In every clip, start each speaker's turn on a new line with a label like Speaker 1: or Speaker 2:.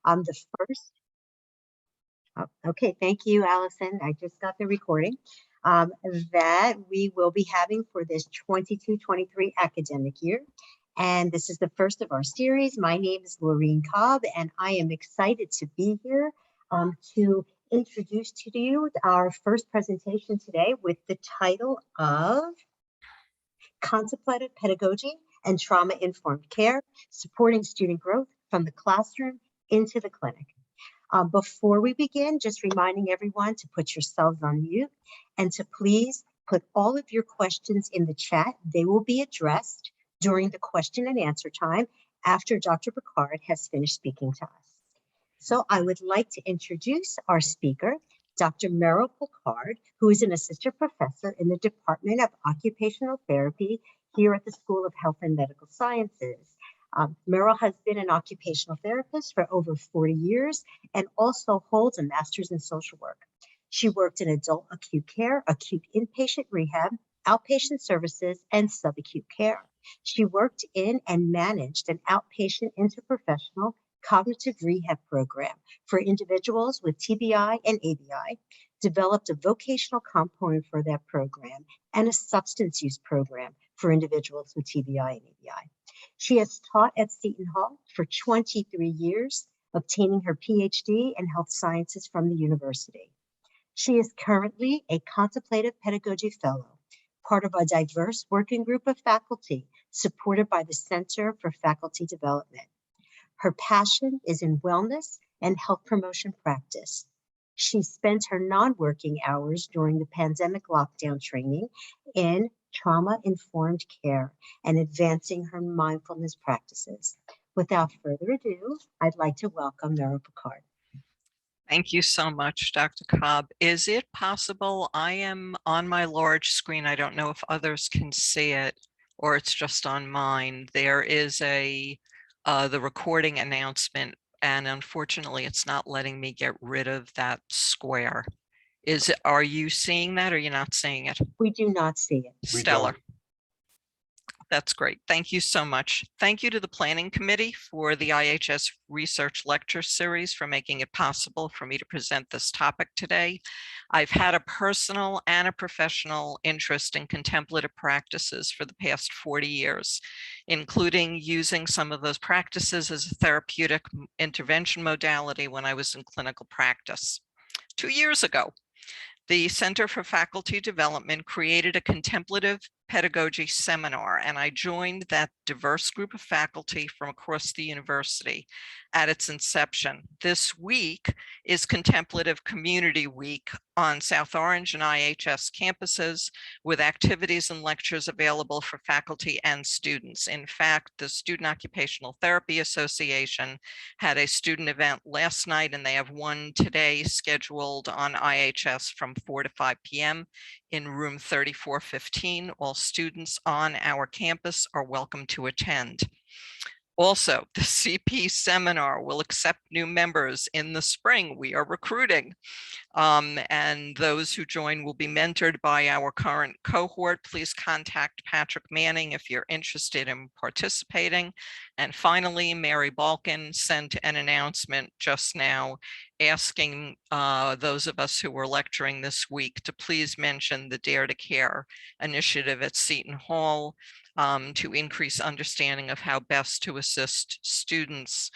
Speaker 1: The first, okay, thank you, Allison. I just got the recording that we will be having for this 22-23 academic year. And this is the first of our series. My name is Laureen Cobb, and I am excited to be here to introduce to you our first presentation today with the title of Contemplative Pedagogy and Trauma-Informed Care, Supporting Student Growth from the Classroom into the Clinic. Before we begin, just reminding everyone to put yourselves on mute and to please put all of your questions in the chat. They will be addressed during the question and answer time after Dr. Picard has finished speaking to us. So I would like to introduce our speaker, Dr. Meryl Picard, who is an assistant professor in the Department of Occupational Therapy here at the School of Health and Medical Sciences. Meryl has been an occupational therapist for over 40 years and also holds a master's in social work. She worked in adult acute care, acute inpatient rehab, outpatient services, and subacute care. She worked in and managed an outpatient interprofessional cognitive rehab program for individuals with TBI and ABI, developed a vocational component for that program, and a substance use program for individuals with TBI and ABI. She has taught at Seton Hall for 23 years, obtaining her PhD in health sciences from the university. She is currently a Contemplative Pedagogy Fellow, part of a diverse working group of faculty supported by the Center for Faculty Development. Her passion is in wellness and health promotion practice. She spent her non-working hours during the pandemic lockdown training in trauma-informed care and advancing her mindfulness practices. Without further ado, I'd like to welcome Meryl Picard.
Speaker 2: Thank you so much, Dr. Cobb. Is it possible? I am on my large screen. I don't know if others can see it or it's just on mine. There is the recording announcement, and unfortunately, it's not letting me get rid of that square. Are you seeing that or you're not seeing it?
Speaker 1: We do not see it.
Speaker 2: Stellar. That's great. Thank you so much. Thank you to the Planning Committee for the IHS Research Lecture Series for making it possible for me to present this topic today. I've had a personal and a professional interest in contemplative practices for the past 40 years, including using some of those practices as a therapeutic intervention modality when I was in clinical practice. 2 years ago, the Center for Faculty Development created a contemplative pedagogy seminar, and I joined that diverse group of faculty from across the university at its inception. This week is Contemplative Community Week on South Orange and IHS campuses, with activities and lectures available for faculty and students. In fact, the Student Occupational Therapy Association had a student event last night, and they have one today scheduled on IHS from 4 to 5 p.m. in room 3415. All students on our campus are welcome to attend. Also, the CP seminar will accept new members in the spring. We are recruiting, and those who join will be mentored by our current cohort. Please contact Patrick Manning if you're interested in participating. And finally, Mary Balkin sent an announcement just now asking those of us who were lecturing this week to please mention the Dare to Care initiative at Seton Hall to increase understanding of how best to assist students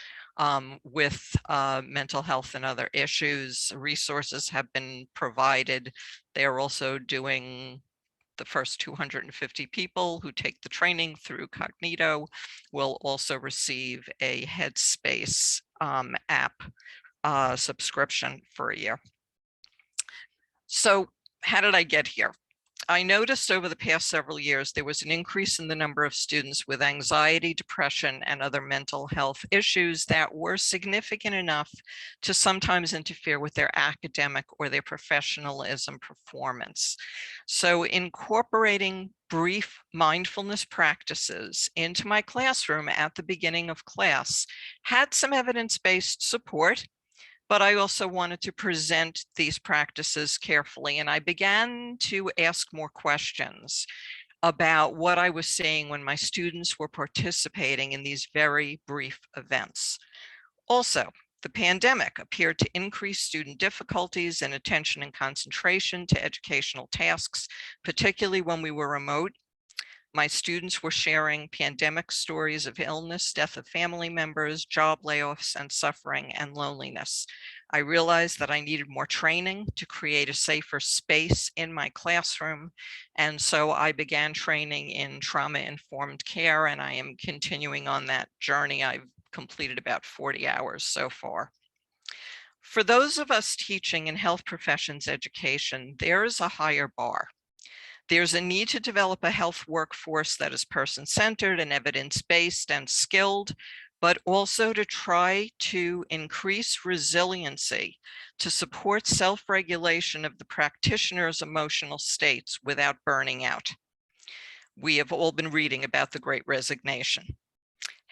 Speaker 2: with mental health and other issues. Resources have been provided. They're also doing the first 250 people who take the training through Cognito will also receive a Headspace app subscription for a year. So how did I get here? I noticed over the past several years, there was an increase in the number of students with anxiety, depression, and other mental health issues that were significant enough to sometimes interfere with their academic or their professionalism performance. So incorporating brief mindfulness practices into my classroom at the beginning of class had some evidence-based support, but I also wanted to present these practices carefully. And I began to ask more questions about what I was seeing when my students were participating in these very brief events. Also, The pandemic appeared to increase student difficulties in attention and concentration to educational tasks, particularly when we were remote. My students were sharing pandemic stories of illness, death of family members, job layoffs, and suffering and loneliness. I realized that I needed more training to create a safer space in my classroom. And so I began training in trauma-informed care, and I am continuing on that journey. I've completed about 40 hours so far. For those of us teaching in health professions education, there is a higher bar. There's a need to develop a health workforce that is person-centered and evidence-based and skilled, but also to try to increase resiliency to support self-regulation of the practitioner's emotional states without burning out. We have all been reading about the Great Resignation.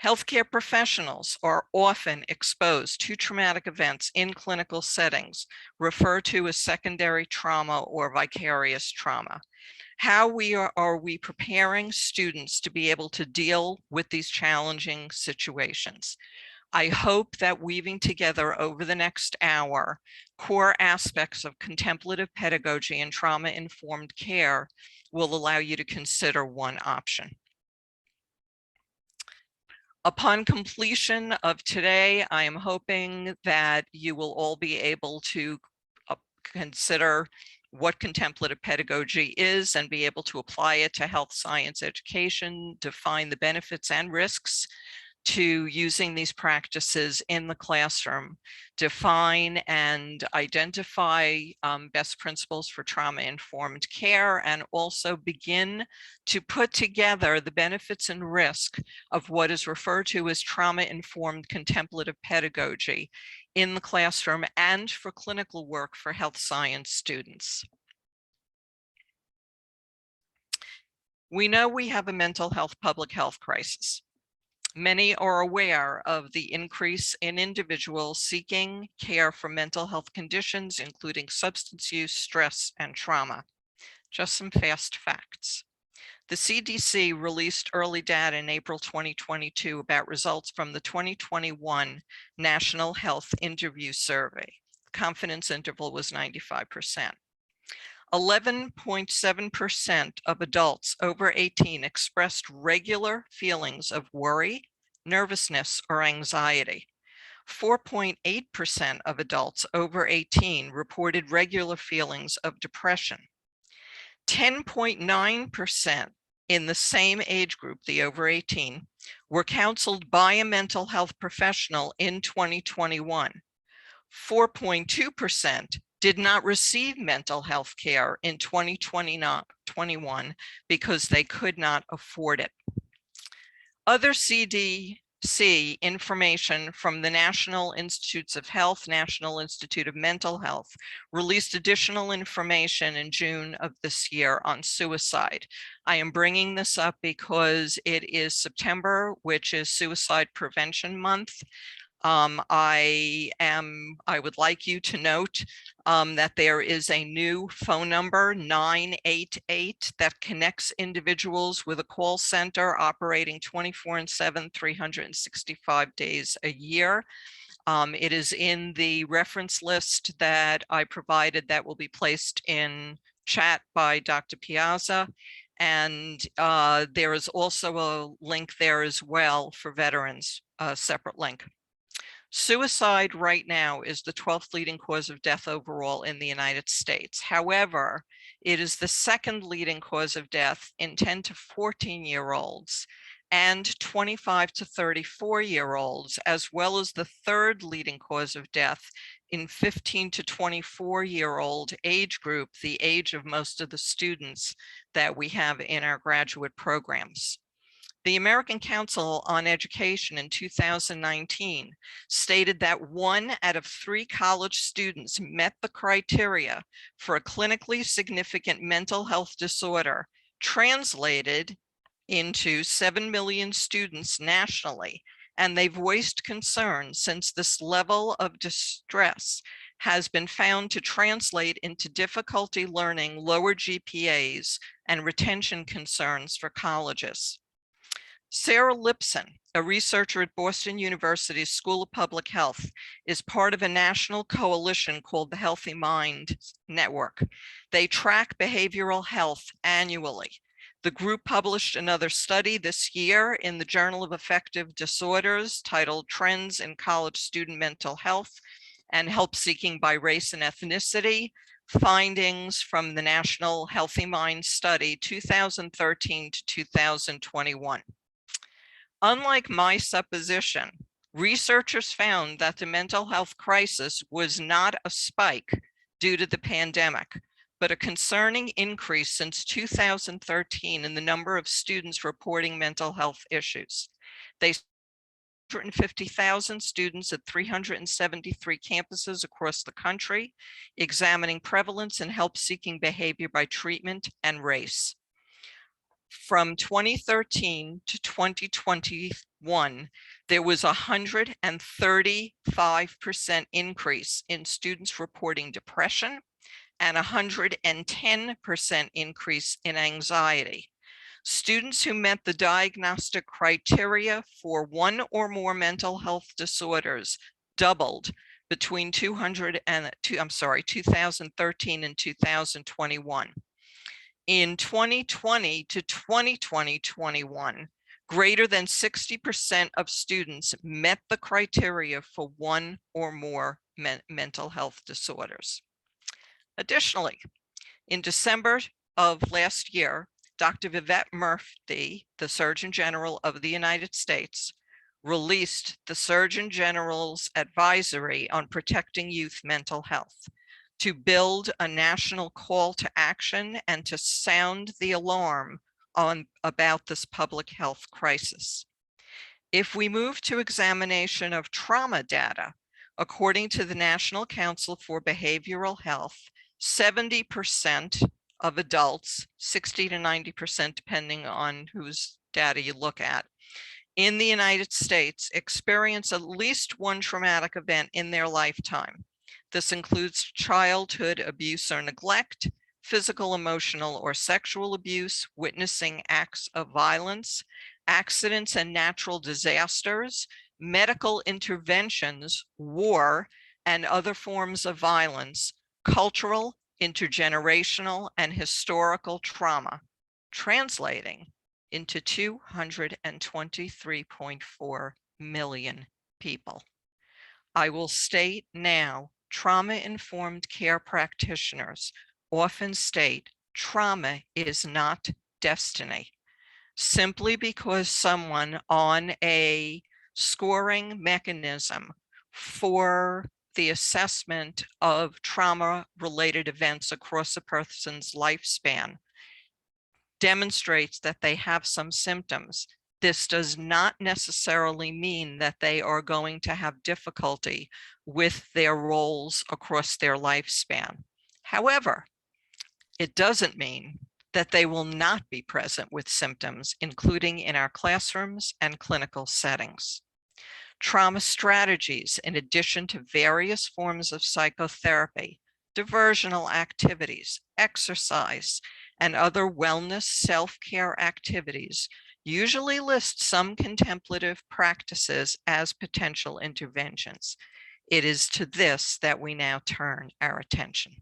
Speaker 2: Healthcare professionals are often exposed to traumatic events in clinical settings, referred to as secondary trauma or vicarious trauma. How are we preparing students to be able to deal with these challenging situations? I hope that weaving together over the next hour core aspects of contemplative pedagogy and trauma-informed care will allow you to consider one option. Upon completion of today, I am hoping that you will all be able to consider what contemplative pedagogy is and be able to apply it to health science education, define the benefits and risks to using these practices in the classroom, define and identify best principles for trauma-informed care, and also begin to put together the benefits and risk of what is referred to as trauma-informed contemplative pedagogy in the classroom and for clinical work for health science students. We know we have a mental health, public health crisis. Many are aware of the increase in individuals seeking care for mental health conditions, including substance use, stress, and trauma. Just some fast facts. The CDC released early data in April 2022 about results from the 2021 National Health Interview Survey. The confidence interval was 95%. 11.7% of adults over 18 expressed regular feelings of worry, nervousness, or anxiety. 4.8% of adults over 18 reported regular feelings of depression. 10.9% in the same age group, the over 18, were counseled by a mental health professional in 2021. 4.2% did not receive mental health care in 2021 because they could not afford it. Other CDC information from the National Institutes of Health, National Institute of Mental Health, released additional information in June of this year on suicide. I am bringing this up because it is September, which is Suicide Prevention Month. I would like you to note that there is a new phone number, 988, that connects individuals with a call center operating 24/7, 365 days a year. It is in the reference list that I provided that will be placed in chat by Dr. Piazza. And there is also a link there as well for veterans, a separate link. Suicide right now is the 12th leading cause of death overall in the United States. However, it is the second leading cause of death in 10 to 14-year-olds and 25 to 34-year-olds, as well as the third leading cause of death in 15 to 24-year-old age group, the age of most of the students that we have in our graduate programs. The American Council on Education in 2019 stated that 1 out of 3 college students met the criteria for a clinically significant mental health disorder, translated into 7 million students nationally, and they voiced concern since this level of distress has been found to translate into difficulty learning, lower GPAs, and retention concerns for colleges. Sarah Lipson, a researcher at Boston University's School of Public Health, is part of a national coalition called the Healthy Mind Network. They track behavioral health annually. The group published another study this year in the Journal of Affective Disorders titled Trends in College Student Mental Health and Help Seeking by Race and Ethnicity, Findings from the National Healthy Mind Study 2013 to 2021. Unlike my supposition, researchers found that the mental health crisis was not a spike due to the pandemic, but a concerning increase since 2013 in the number of students reporting mental health issues. They 150,000 students at 373 campuses across the country, examining prevalence and help-seeking behavior by treatment and race. From 2013 to 2021, there was a 135% increase in students reporting depression and a 110% increase in anxiety. Students who met the diagnostic criteria for one or more mental health disorders doubled between 2013 and 2021. In 2020 to 2021, greater than 60% of students met the criteria for one or more mental health disorders. Additionally, in December of last year, Dr. Vivek Murthy, the Surgeon General of the United States, released the Surgeon General's Advisory on Protecting Youth Mental Health to build a national call to action and to sound the alarm about this public health crisis. If we move to examination of trauma data, according to the National Council for Behavioral Health, 70% of adults, 60 to 90% depending on whose data you look at, in the United States experience at least one traumatic event in their lifetime. This includes childhood abuse or neglect, physical, emotional, or sexual abuse, witnessing acts of violence, accidents and natural disasters, medical interventions, war, and other forms of violence, cultural, intergenerational, and historical trauma, translating into 223.4 million people. I will state now, trauma-informed care practitioners often state trauma is not destiny. Simply because someone on a scoring mechanism for the assessment of trauma-related events across a person's lifespan demonstrates that they have some symptoms, this does not necessarily mean that they are going to have difficulty with their roles across their lifespan. However, it doesn't mean that they will not be present with symptoms, including in our classrooms and clinical settings. Trauma strategies, in addition to various forms of psychotherapy, diversional activities, exercise, and other wellness self-care activities, usually list some contemplative practices as potential interventions. It is to this that we now turn our attention.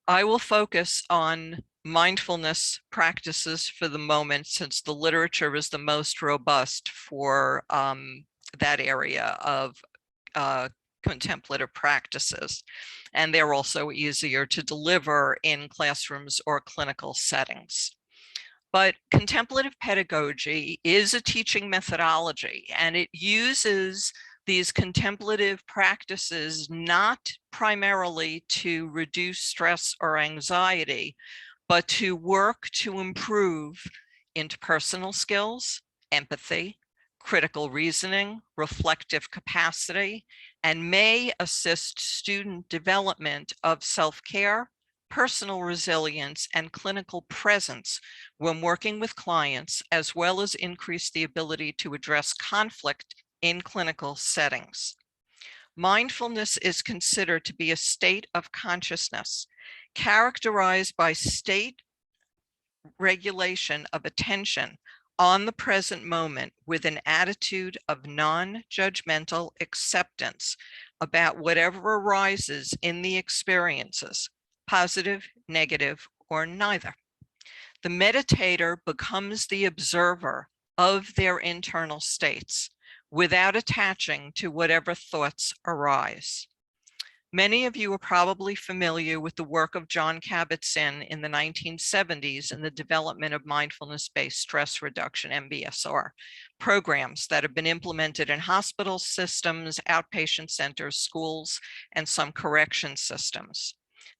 Speaker 2: I will focus on mindfulness practices for the moment, since the literature is the most robust for that area of contemplative practices, and they're also easier to deliver in classrooms or clinical settings. But contemplative pedagogy is a teaching methodology, and it uses these contemplative practices not primarily to reduce stress or anxiety, but to work to improve interpersonal skills, empathy, critical reasoning, reflective capacity, and may assist student development of self-care, personal resilience, and clinical presence when working with clients, as well as increase the ability to address conflict in clinical settings. Mindfulness is considered to be a state of consciousness characterized by state regulation of attention on the present moment with an attitude of non-judgmental acceptance about whatever arises in the experiences, positive, negative, or neither. The meditator becomes the observer of their internal states without attaching to whatever thoughts arise. Many of you are probably familiar with the work of John Kabat-Zinn in the 1970s in the development of mindfulness-based stress reduction, MBSR, programs that have been implemented in hospital systems, outpatient centers, schools, and some correction systems.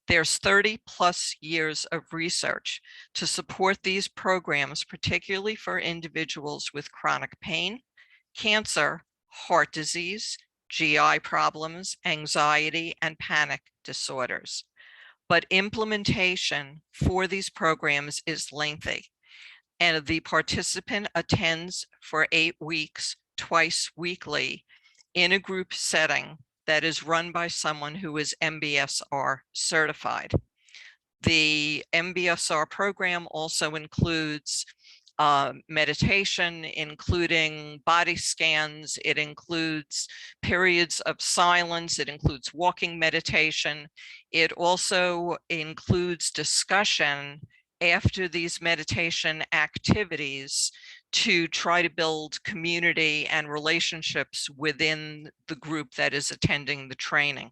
Speaker 2: There's 30 plus years of research to support these programs, particularly for individuals with chronic pain, cancer, heart disease, GI problems, anxiety, and panic disorders. But implementation for these programs is lengthy, and the participant attends for 8 weeks, twice weekly, in a group setting that is run by someone who is MBSR certified. The MBSR program also includes meditation, including body scans. It includes periods of silence. It includes walking meditation. It also includes discussion after these meditation activities to try to build community and relationships within the group that is attending the training.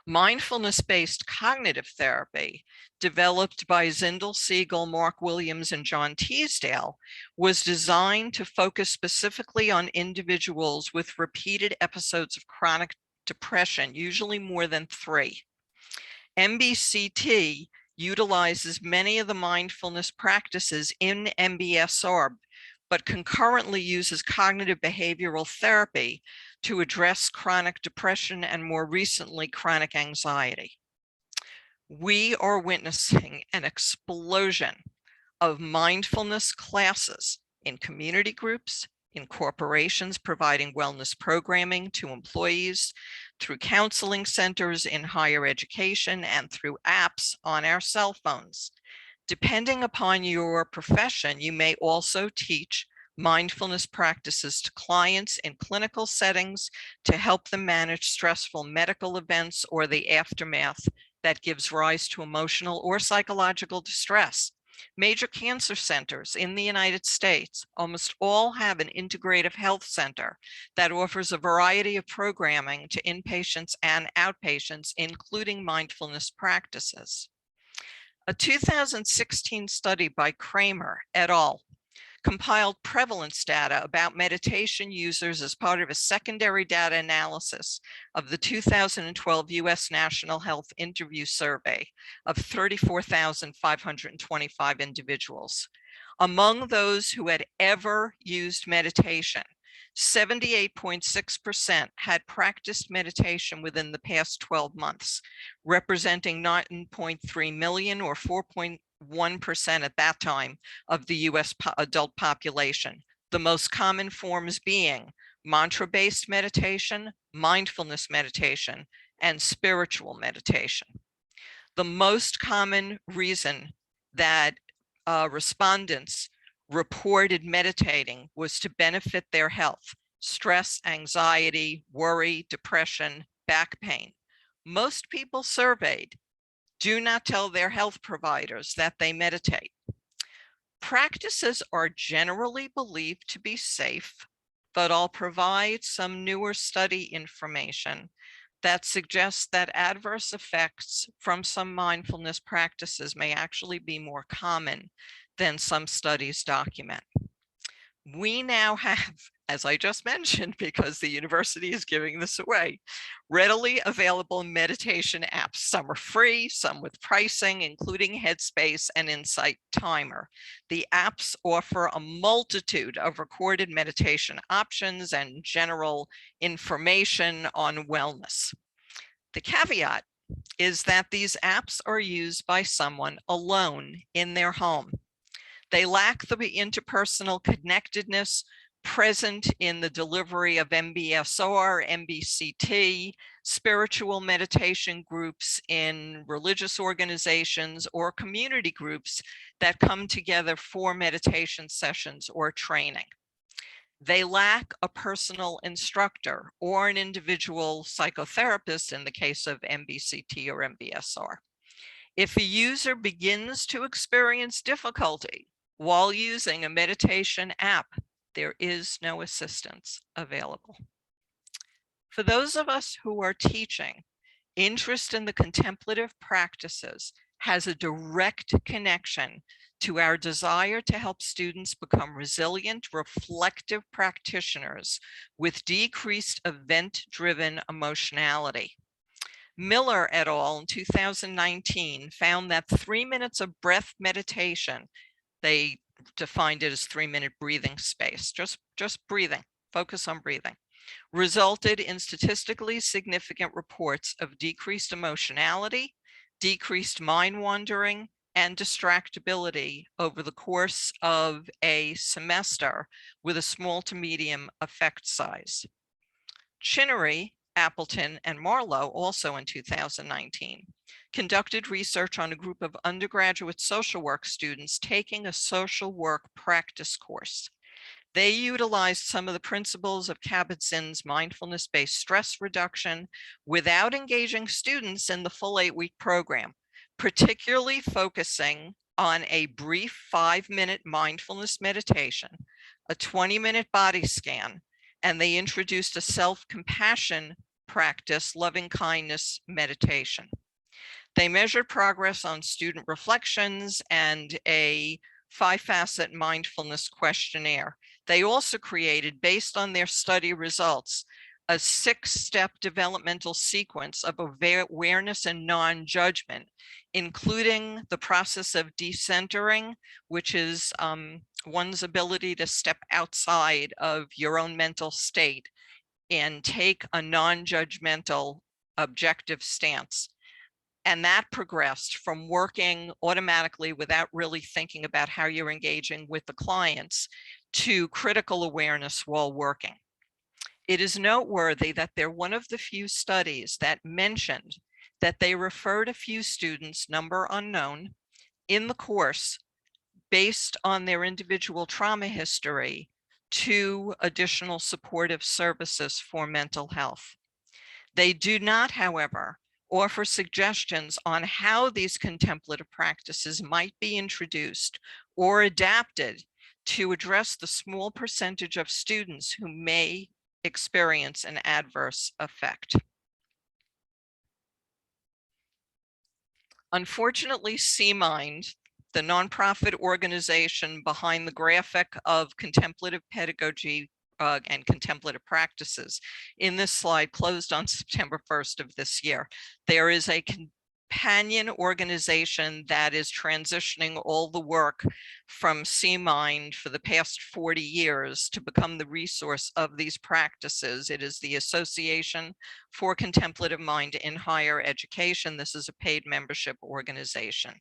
Speaker 2: Mindfulness-based cognitive therapy, developed by Zindel Siegel, Mark Williams, and John Teasdale, was designed to focus specifically on individuals with repeated episodes of chronic depression, usually more than 3. MBCT utilizes many of the mindfulness practices in MBSR, but concurrently uses cognitive behavioral therapy to address chronic depression and more recently chronic anxiety. We are witnessing an explosion of mindfulness classes in community groups, in corporations providing wellness programming to employees, through counseling centers in higher education, and through apps on our cell phones. Depending upon your profession, you may also teach mindfulness practices to clients in clinical settings to help them manage stressful medical events or the aftermath that gives rise to emotional or psychological distress. Major cancer centers in the United States almost all have an integrative health center that offers a variety of programming to inpatients and outpatients, including mindfulness practices. A 2016 study by Kramer et al. Compiled prevalence data about meditation users as part of a secondary data analysis of the 2012 U.S. National Health Interview Survey of 34,525 individuals. Among those who had ever used meditation, 78.6% had practiced meditation within the past 12 months, representing 9.3 million or 4.1% at that time of the US adult population. The most common forms being mantra-based meditation, mindfulness meditation, and spiritual meditation. The most common reason that respondents reported meditating was to benefit their health: stress, anxiety, worry, depression, back pain. Most people surveyed do not tell their health providers that they meditate. Practices are generally believed to be safe, but I'll provide some newer study information that suggests that adverse effects from some mindfulness practices may actually be more common than some studies document. We now have, as I just mentioned, because the university is giving this away, readily available meditation apps. Some are free, some with pricing, including Headspace and Insight Timer. The apps offer a multitude of recorded meditation options and general information on wellness. The caveat is that these apps are used by someone alone in their home. They lack the interpersonal connectedness present in the delivery of MBSR, MBCT, spiritual meditation groups in religious organizations or community groups that come together for meditation sessions or training. They lack a personal instructor or an individual psychotherapist in the case of MBCT or MBSR. If a user begins to experience difficulty while using a meditation app, there is no assistance available. For those of us who are teaching, interest in the contemplative practices has a direct connection to our desire to help students become resilient, reflective practitioners with decreased event-driven emotionality. Miller et al. In 2019 found that 3 minutes of breath meditation, they defined it as 3-minute breathing space, just breathing, focus on breathing, resulted in statistically significant reports of decreased emotionality, decreased mind wandering, and distractibility over the course of a semester with a small to medium effect size. Chinnery, Appleton, and Marlowe, also in 2019, conducted research on a group of undergraduate social work students taking a social work practice course. They utilized some of the principles of Kabat-Zinn's mindfulness-based stress reduction without engaging students in the full 8-week program, particularly focusing on a brief 5-minute mindfulness meditation, a 20-minute body scan, and they introduced a self-compassion practice, loving kindness meditation. They measured progress on student reflections and a 5-facet mindfulness questionnaire. They also created, based on their study results, a 6-step developmental sequence of awareness and non-judgment, including the process of decentering, which is one's ability to step outside of your own mental state and take a non-judgmental objective stance. And that progressed from working automatically without really thinking about how you're engaging with the clients to critical awareness while working. It is noteworthy that they're one of the few studies that mentioned that they referred a few students, number unknown, in the course based on their individual trauma history to additional supportive services for mental health. They do not, however, offer suggestions on how these contemplative practices might be introduced or adapted to address the small percentage of students who may experience an adverse effect. Unfortunately, C-Mind, the nonprofit organization behind the graphic of contemplative pedagogy and contemplative practices in this slide, closed on September 1st of this year. There is a companion organization that is transitioning all the work from C-Mind for the past 40 years to become the resource of these practices. It is the Association for Contemplative Mind in Higher Education. This is a paid membership organization.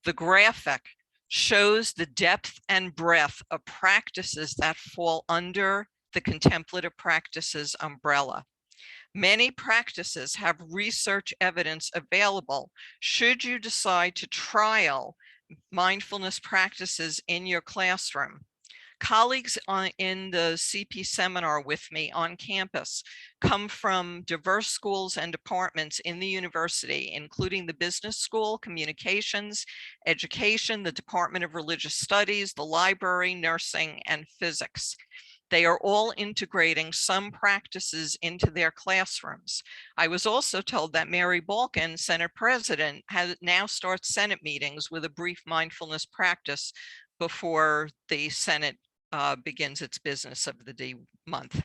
Speaker 2: The graphic shows the depth and breadth of practices that fall under the contemplative practices umbrella. Many practices have research evidence available should you decide to trial mindfulness practices in your classroom. Colleagues in the CP seminar with me on campus come from diverse schools and departments in the university, including the business school, communications, education, the Department of Religious Studies, the library, nursing, and physics. They are all integrating some practices into their classrooms. I was also told that Mary Balkin, Senate President, now starts Senate meetings with a brief mindfulness practice before the Senate begins its business of the D month.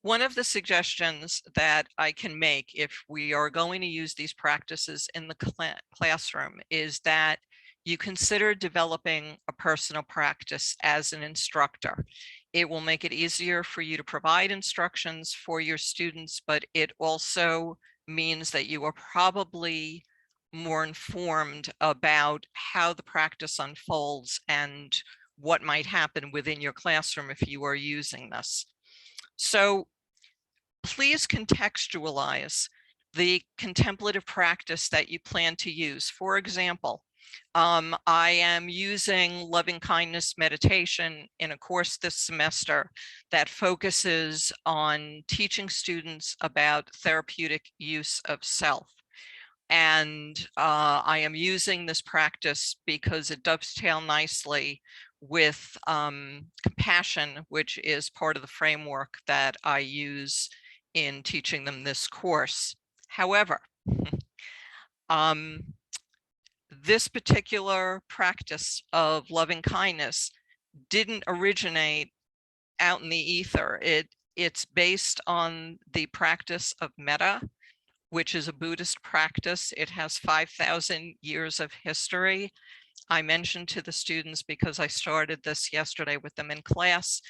Speaker 2: One of the suggestions that I can make if we are going to use these practices in the classroom is that you consider developing a personal practice as an instructor. It will make it easier for you to provide instructions for your students, but it also means that you are probably more informed about how the practice unfolds and what might happen within your classroom if you are using this. So please contextualize the contemplative practice that you plan to use. For example, I am using loving kindness meditation in a course this semester that focuses on teaching students about therapeutic use of self. And I am using this practice because it dovetails nicely with compassion, which is part of the framework that I use in teaching them this course. However, this particular practice of loving kindness didn't originate out in the ether. It's based on the practice of metta, which is a Buddhist practice. It has 5,000 years of history. I mentioned to the students, because I started this yesterday with them in class,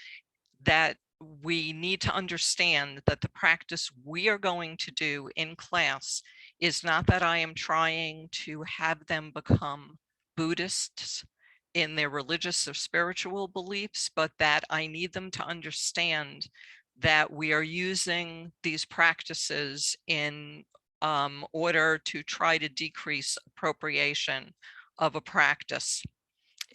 Speaker 2: that we need to understand that the practice we are going to do in class is not that I am trying to have them become Buddhists in their religious or spiritual beliefs, but that I need them to understand that we are using these practices in order to try to decrease appropriation of a practice.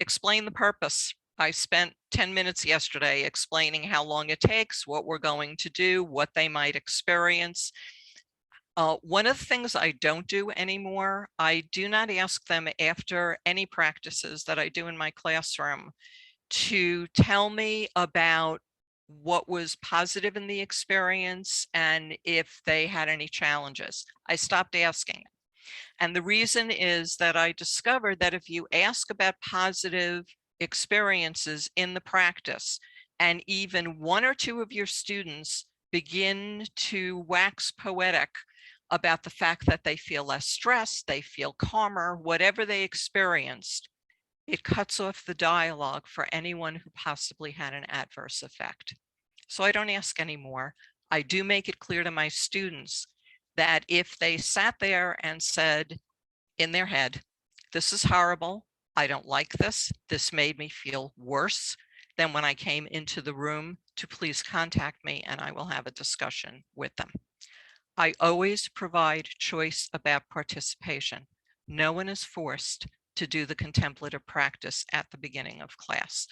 Speaker 2: Explain the purpose. I spent 10 minutes yesterday explaining how long it takes, what we're going to do, what they might experience. One of the things I don't do anymore, I do not ask them after any practices that I do in my classroom to tell me about what was positive in the experience and if they had any challenges. I stopped asking. And the reason is that I discovered that if you ask about positive experiences in the practice, and even one or two of your students begin to wax poetic about the fact that they feel less stressed, they feel calmer, whatever they experienced, it cuts off the dialogue for anyone who possibly had an adverse effect. So I don't ask anymore. I do make it clear to my students that if they sat there and said in their head, this is horrible, I don't like this, this made me feel worse than when I came into the room, to please contact me and I will have a discussion with them. I always provide choice about participation. No one is forced to do the contemplative practice at the beginning of class.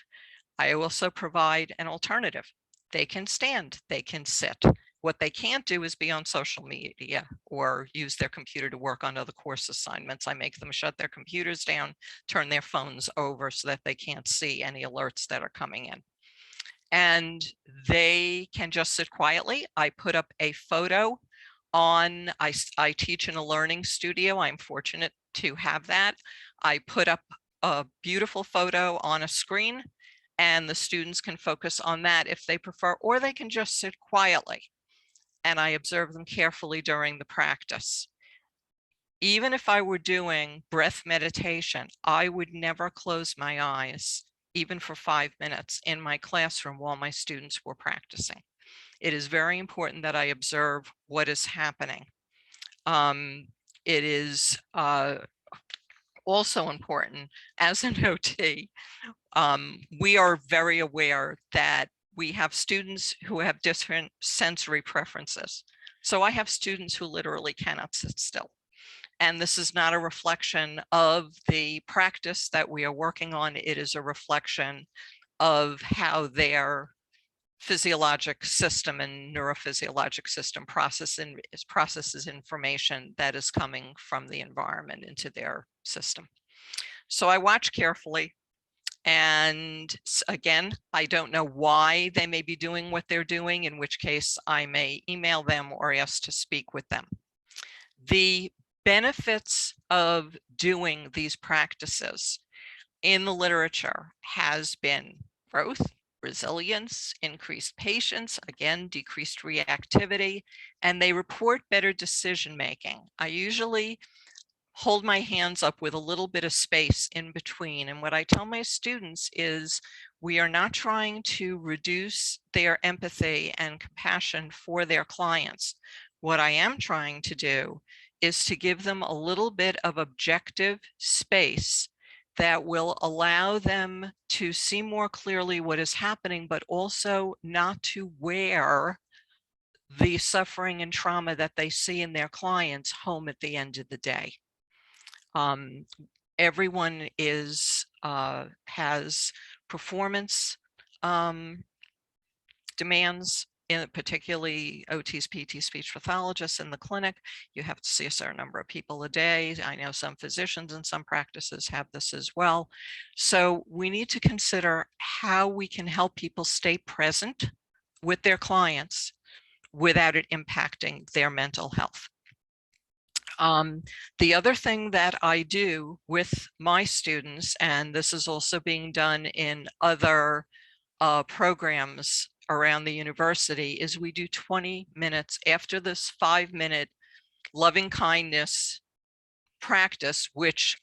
Speaker 2: I also provide an alternative. They can stand, they can sit. What they can't do is be on social media or use their computer to work on other course assignments. I make them shut their computers down, turn their phones over so that they can't see any alerts that are coming in. And they can just sit quietly. I put up a photo on, I teach in a learning studio. I'm fortunate to have that. I put up a beautiful photo on a screen and the students can focus on that if they prefer, or they can just sit quietly. And I observe them carefully during the practice. Even if I were doing breath meditation, I would never close my eyes, even for 5 minutes in my classroom while my students were practicing. It is very important that I observe what is happening. It is also important as an OT. We are very aware that we have students who have different sensory preferences. So I have students who literally cannot sit still. And this is not a reflection of the practice that we are working on. It is a reflection of how their physiologic system and neurophysiologic system processes information that is coming from the environment into their system. So I watch carefully. And again, I don't know why they may be doing what they're doing, in which case I may email them or ask to speak with them. The benefits of doing these practices in the literature has been growth, resilience, increased patience, again, decreased reactivity, and they report better decision making. I usually hold my hands up with a little bit of space in between. And what I tell my students is we are not trying to reduce their empathy and compassion for their clients. What I am trying to do is to give them a little bit of objective space that will allow them to see more clearly what is happening, but also not to wear the suffering and trauma that they see in their clients home at the end of the day. Everyone has performance demands, particularly OTs, PTs, speech pathologists in the clinic. You have to see a certain number of people a day. I know some physicians and some practices have this as well. So we need to consider how we can help people stay present with their clients without it impacting their mental health. The other thing that I do with my students, and this is also being done in other programs around the university, is we do 20 minutes after this 5-minute loving kindness practice, which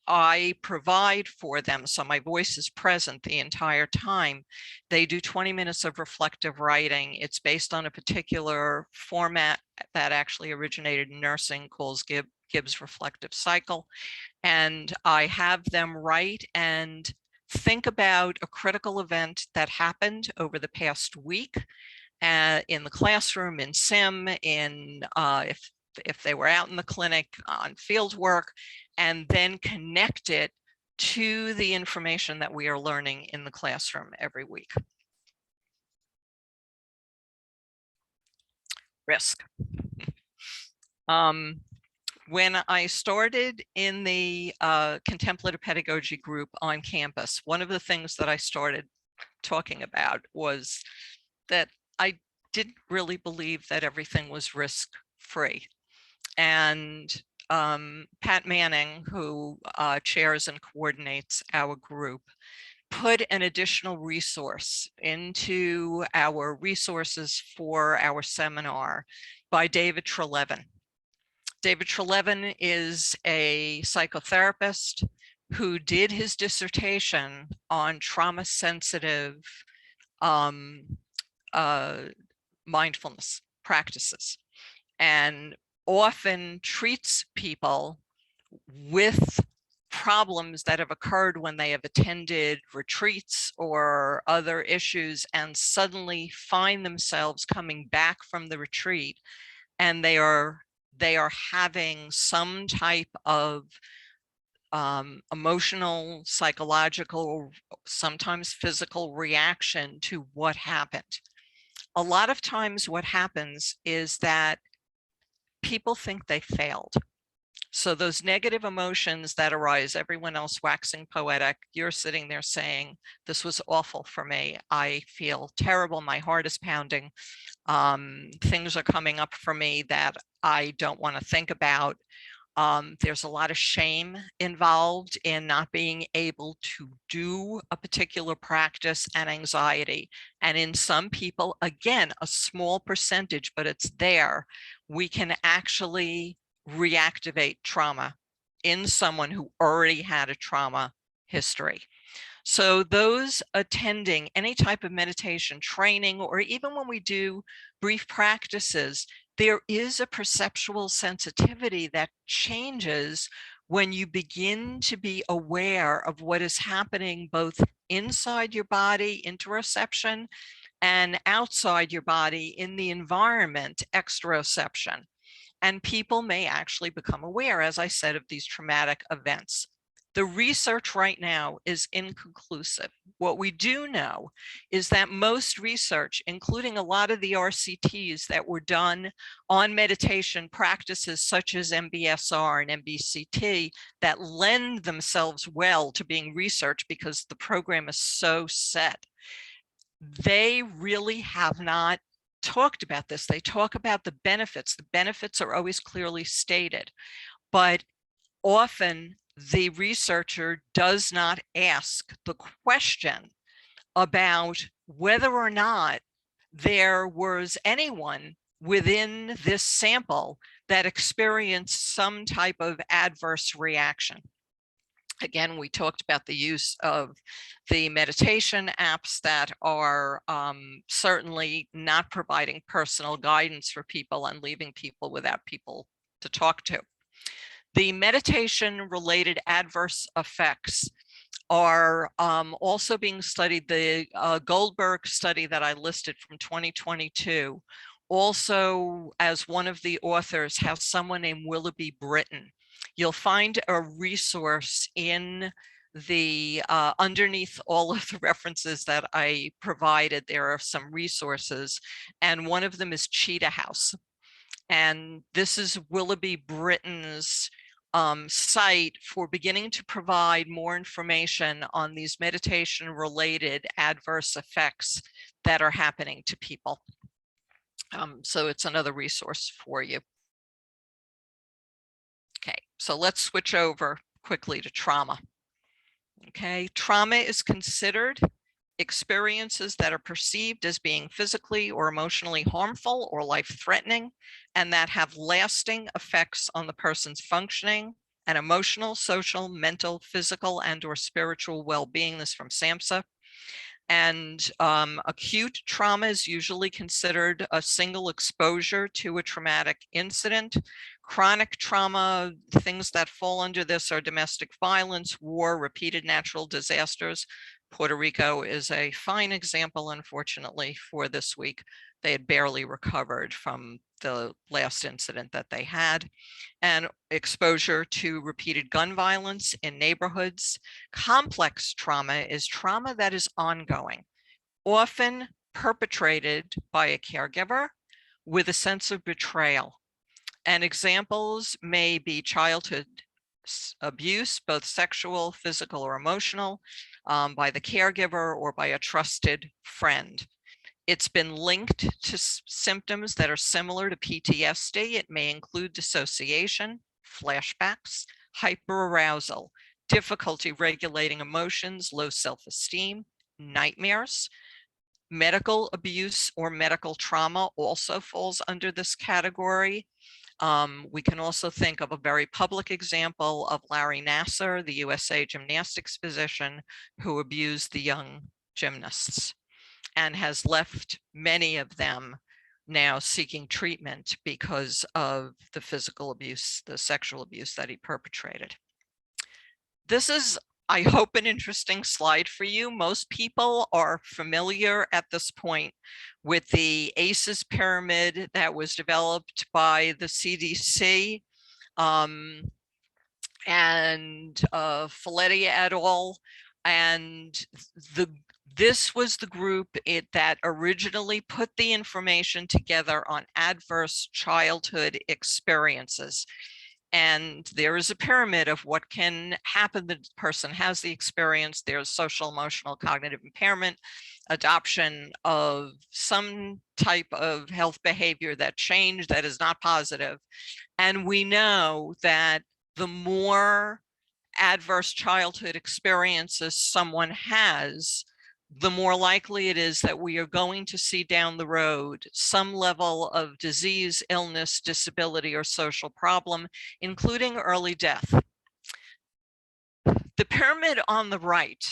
Speaker 2: I provide for them, so my voice is present the entire time. They do 20 minutes of reflective writing. It's based on a particular format that actually originated in nursing called Gibbs Reflective Cycle. And I have them write and think about a critical event that happened over the past week in the classroom, in SIM, in if they were out in the clinic on field work, and then connect it to the information that we are learning in the classroom every week. Risk. When I started in the contemplative pedagogy group on campus, one of the things that I started talking about was that I didn't really believe that everything was risk-free. And Pat Manning, who chairs and coordinates our group, put an additional resource into our resources for our seminar by David Trelevin. David Trelevin is a psychotherapist who did his dissertation on trauma-sensitive mindfulness practices, and often treats people with problems that have occurred when they have attended retreats or other issues and suddenly find themselves coming back from the retreat, and they are having some type of emotional, psychological, sometimes physical reaction to what happened. A lot of times what happens is that people think they failed. So those negative emotions that arise, everyone else waxing poetic, you're sitting there saying, this was awful for me. I feel terrible. My heart is pounding. Things are coming up for me that I don't want to think about. There's a lot of shame involved in not being able to do a particular practice, and anxiety. And in some people, again, a small percentage, but it's there, we can actually reactivate trauma in someone who already had a trauma history. So those attending any type of meditation training, or even when we do brief practices, there is a perceptual sensitivity that changes when you begin to be aware of what is happening both inside your body, interoception, and outside your body in the environment, exteroception. And people may actually become aware, as I said, of these traumatic events. The research right now is inconclusive. What we do know is that most research, including a lot of the RCTs that were done on meditation practices such as MBSR and MBCT, that lend themselves well to being researched because the program is so set, they really have not talked about this. They talk about the benefits. The benefits are always clearly stated, but often the researcher does not ask the question about whether or not there was anyone within this sample that experienced some type of adverse reaction. Again, we talked about the use of the meditation apps that are certainly not providing personal guidance for people and leaving people without people to talk to. The meditation-related adverse effects are also being studied. The Goldberg study that I listed from 2022 also, as one of the authors, has someone named Willoughby Britton. You'll find a resource in the underneath all of the references that I provided. There are some resources, and one of them is Cheetah House. And this is Willoughby Britton's site for beginning to provide more information on these meditation-related adverse effects that are happening to people. So it's another resource for you. Okay, so let's switch over quickly to trauma. Okay, trauma is considered experiences that are perceived as being physically or emotionally harmful or life-threatening, and that have lasting effects on the person's functioning and emotional, social, mental, physical, and/or spiritual well-being. This is from SAMHSA. And acute trauma is usually considered a single exposure to a traumatic incident. Chronic trauma, things that fall under this are domestic violence, war, repeated natural disasters. Puerto Rico is a fine example, unfortunately, for this week. They had barely recovered from the last incident that they had. And exposure to repeated gun violence in neighborhoods. Complex trauma is trauma that is ongoing, often perpetrated by a caregiver with a sense of betrayal. And examples may be childhood abuse, both sexual, physical, or emotional, by the caregiver or by a trusted friend. It's been linked to symptoms that are similar to PTSD. It may include dissociation, flashbacks, hyperarousal, difficulty regulating emotions, low self-esteem, nightmares. Medical abuse or medical trauma also falls under this category. We can also think of a very public example of Larry Nassar, the USA gymnastics physician who abused the young gymnasts, and has left many of them now seeking treatment because of the physical abuse, the sexual abuse that he perpetrated. This is, I hope, an interesting slide for you. Most people are familiar at this point with the ACEs pyramid that was developed by the CDC and Folletti et al. And this was the group that originally put the information together on adverse childhood experiences. And there is a pyramid of what can happen. The person has the experience. There's social, emotional, cognitive impairment, adoption of some type of health behavior that changed that is not positive. And we know that the more adverse childhood experiences someone has, the more likely it is that we are going to see down the road some level of disease, illness, disability, or social problem, including early death. The pyramid on the right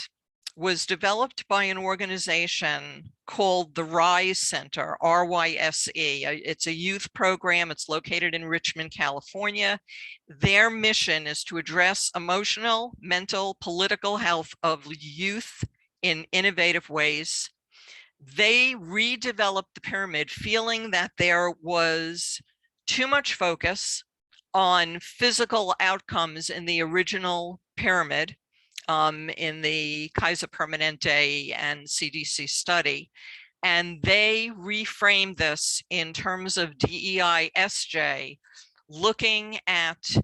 Speaker 2: was developed by an organization called the RISE Center, R-Y-S-E. It's a youth program. It's located in Richmond, California. Their mission is to address emotional, mental, political health of youth in innovative ways. They redeveloped the pyramid, feeling that there was too much focus on physical outcomes in the original pyramid, in the Kaiser Permanente and CDC study. And they reframed this in terms of DEI-SJ, looking at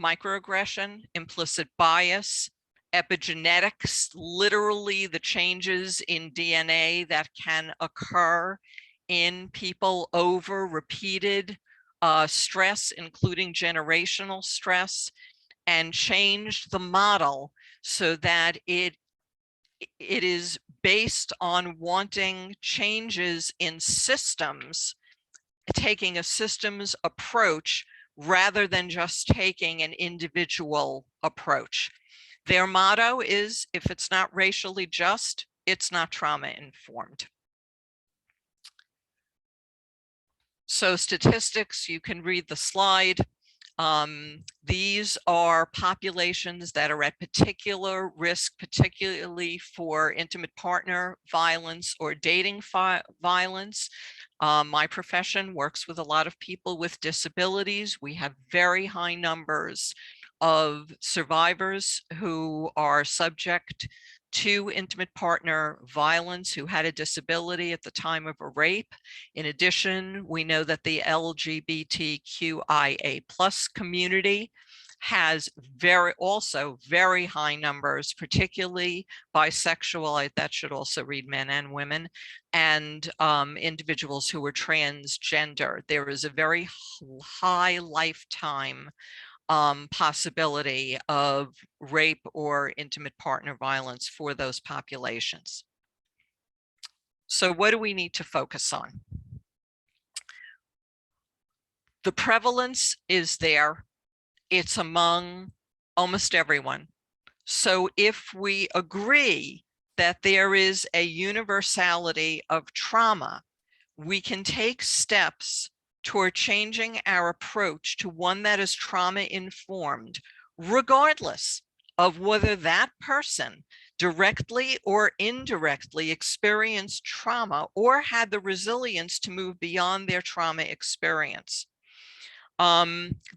Speaker 2: microaggression, implicit bias, epigenetics, literally the changes in DNA that can occur in people over repeated stress, including generational stress, and changed the model so that it is based on wanting changes in systems, taking a systems approach rather than just taking an individual approach. Their motto is, if it's not racially just, it's not trauma informed. So statistics, you can read the slide. These are populations that are at particular risk, particularly for intimate partner violence or dating violence. My profession works with a lot of people with disabilities. We have very high numbers of survivors who are subject to intimate partner violence who had a disability at the time of a rape. In addition, we know that the LGBTQIA+ community has also very high numbers, particularly bisexual, that should also read men and women, and individuals who are transgender. There is a very high lifetime possibility of rape or intimate partner violence for those populations. So what do we need to focus on? The prevalence is there. It's among almost everyone. So if we agree that there is a universality of trauma, we can take steps toward changing our approach to one that is trauma-informed, regardless of whether that person directly or indirectly experienced trauma or had the resilience to move beyond their trauma experience.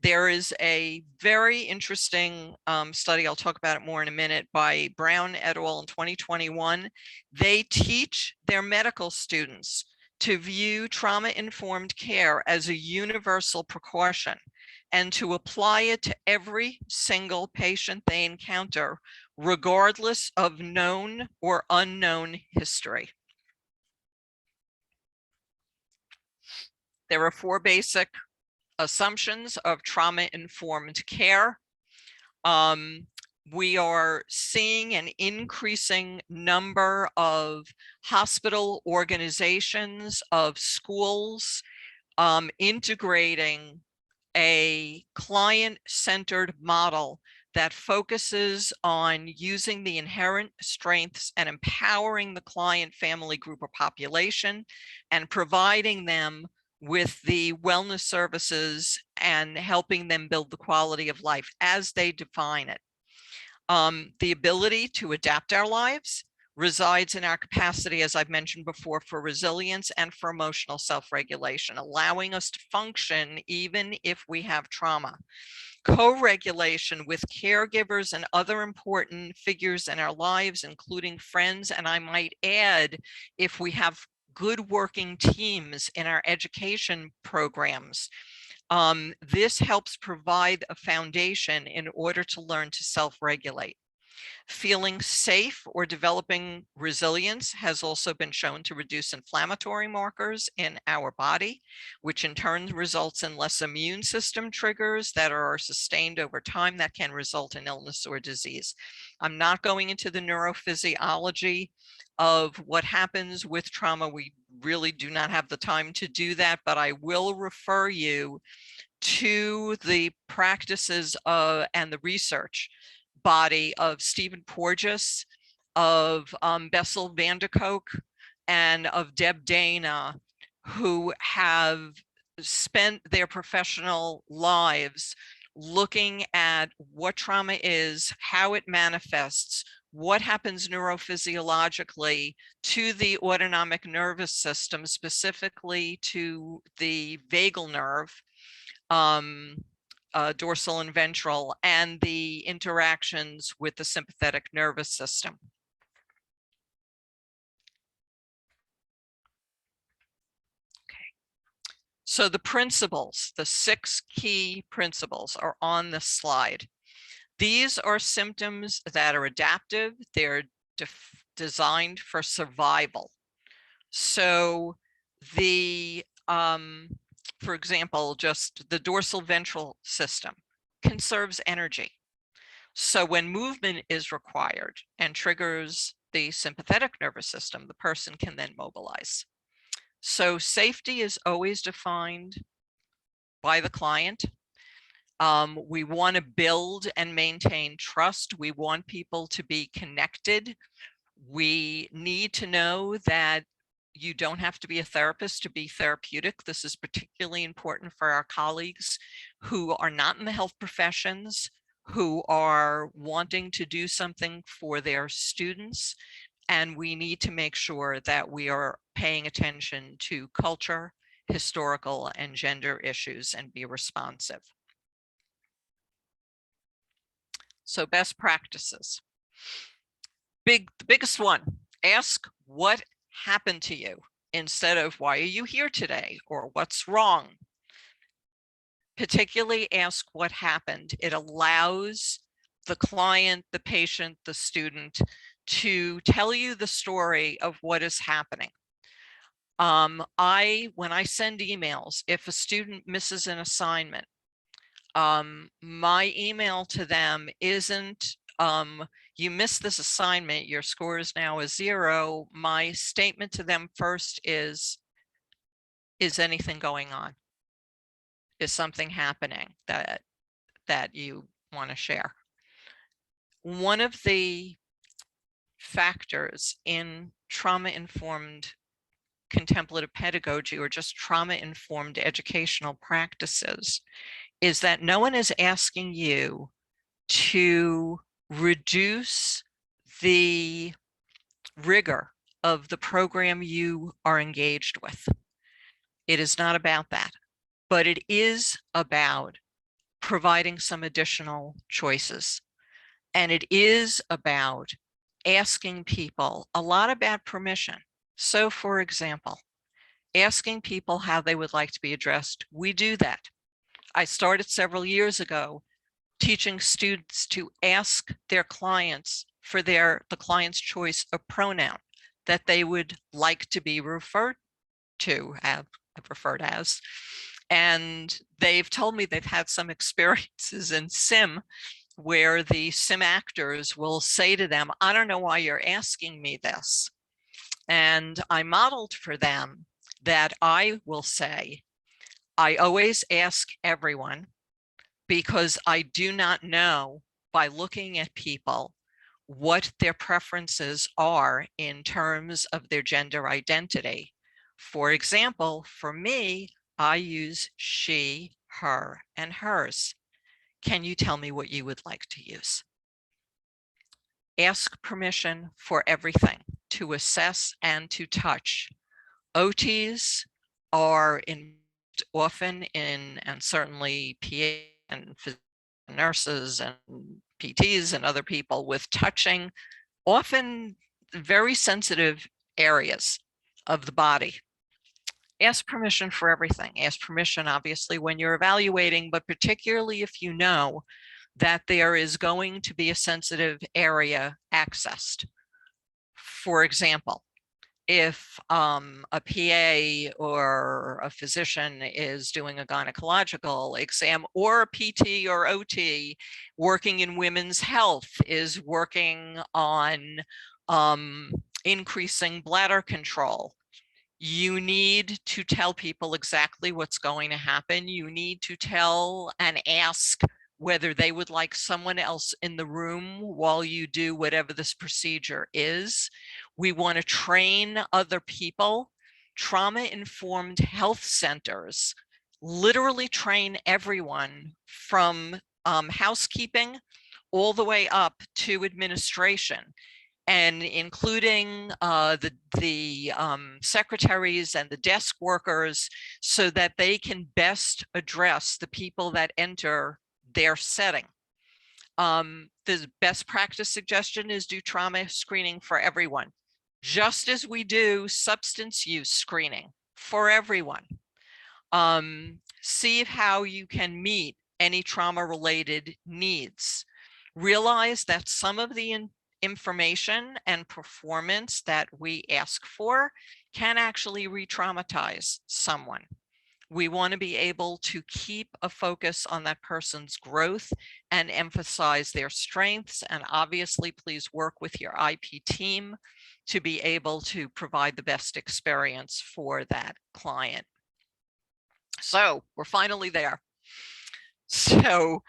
Speaker 2: There is a very interesting study, I'll talk about it more in a minute, by Brown et al. In 2021. They teach their medical students to view trauma-informed care as a universal precaution and to apply it to every single patient they encounter, regardless of known or unknown history. There are 4 basic assumptions of trauma-informed care. We are seeing an increasing number of hospital organizations, of schools, integrating a client-centered model that focuses on using the inherent strengths and empowering the client, family, group, or population, and providing them with the wellness services and helping them build the quality of life as they define it. The ability to adapt our lives resides in our capacity, as I've mentioned before, for resilience and for emotional self-regulation, allowing us to function even if we have trauma. Co-regulation with caregivers and other important figures in our lives, including friends, and I might add, if we have good working teams in our education programs. This helps provide a foundation in order to learn to self-regulate. Feeling safe or developing resilience has also been shown to reduce inflammatory markers in our body, which in turn results in less immune system triggers that are sustained over time that can result in illness or disease. I'm not going into the neurophysiology of what happens with trauma. We really do not have the time to do that, but I will refer you to the practices and the research body of Stephen Porges, of Bessel van der Kolk, and of Deb Dana, who have spent their professional lives looking at what trauma is, how it manifests, what happens neurophysiologically to the autonomic nervous system, specifically to the vagal nerve, dorsal and ventral, and the interactions with the sympathetic nervous system. Okay. So the principles, the 6 key principles are on this slide. These are symptoms that are adaptive. They're designed for survival. So the for example, just the dorsal ventral system conserves energy. So when movement is required and triggers the sympathetic nervous system, the person can then mobilize. So safety is always defined by the client. We want to build and maintain trust. We want people to be connected. We need to know that You don't have to be a therapist to be therapeutic. This is particularly important for our colleagues who are not in the health professions, who are wanting to do something for their students. And we need to make sure that we are paying attention to culture, historical, and gender issues and be responsive. So best practices. The biggest one, ask what happened to you instead of why are you here today or what's wrong. Particularly ask what happened. It allows the client, the patient, the student to tell you the story of what is happening. When I send emails, if a student misses an assignment, my email to them isn't, you missed this assignment, your score is now a 0. My statement to them first is anything going on? Is something happening that you want to share? One of the factors in trauma-informed contemplative pedagogy, or just trauma-informed educational practices, is that no one is asking you to reduce the rigor of the program you are engaged with. It is not about that, but it is about providing some additional choices. And it is about asking people a lot about permission. So for example, asking people how they would like to be addressed. We do that. I started several years ago teaching students to ask their clients for the client's choice of pronoun that they would like to be referred to, referred as. And they've told me they've had some experiences in sim where the sim actors will say to them, I don't know why you're asking me this. And I modeled for them that I will say, I always ask everyone because I do not know by looking at people what their preferences are in terms of their gender identity. For example, for me, I use she, her, and hers. Can you tell me what you would like to use? Ask permission for everything, to assess and to touch. OTs are often in, and certainly PA and nurses and PTs and other people, with touching often very sensitive areas of the body. Ask permission for everything. Ask permission, obviously, when you're evaluating, but particularly if you know that there is going to be a sensitive area accessed. For example, if a PA or a physician is doing a gynecological exam, or a PT or OT working in women's health is working on increasing bladder control, you need to tell people exactly what's going to happen. You need to tell and ask whether they would like someone else in the room while you do whatever this procedure is. We want to train other people. Trauma-informed health centers literally train everyone from housekeeping all the way up to administration, and including the secretaries and the desk workers, so that they can best address the people that enter their setting. The best practice suggestion is do trauma screening for everyone, just as we do substance use screening for everyone. See how you can meet any trauma-related needs. Realize that some of the information and performance that we ask for can actually re-traumatize someone. We want to be able to keep a focus on that person's growth and emphasize their strengths. And obviously, please work with your IP team to be able to provide the best experience for that client. So we're finally there. So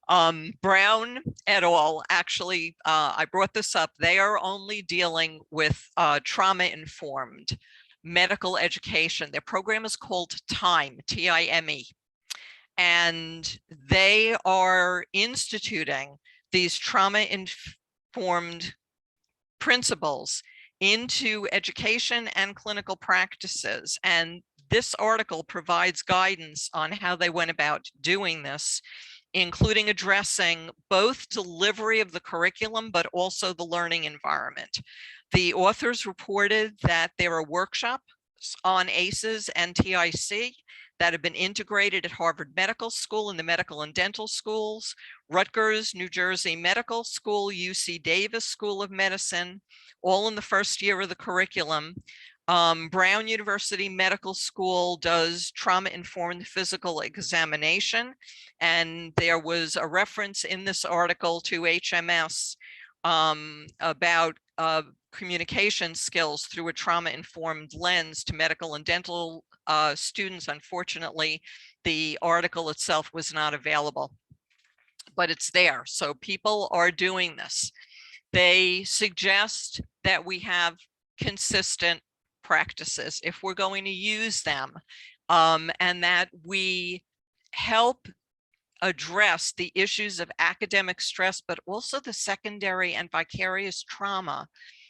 Speaker 2: Brown et al. Actually, I brought this up. They are only dealing with trauma-informed. medical education. Their program is called TIME, T-I-M-E. And they are instituting these trauma-informed principles into education and clinical practices. And this article provides guidance on how they went about doing this, including addressing both delivery of the curriculum, but also the learning environment. The authors reported that there are workshops on ACEs and TIC that have been integrated at Harvard Medical School and the medical and dental schools, Rutgers, New Jersey Medical School, UC Davis School of Medicine, all in the first year of the curriculum. Brown University Medical School does trauma-informed physical examination, and there was a reference in this article to HMS about communication skills through a trauma-informed lens to medical and dental students. Unfortunately, the article itself was not available, but it's there. So people are doing this. They suggest that we have consistent practices if we're going to use them, and that we help address the issues of academic stress, but also the secondary and vicarious trauma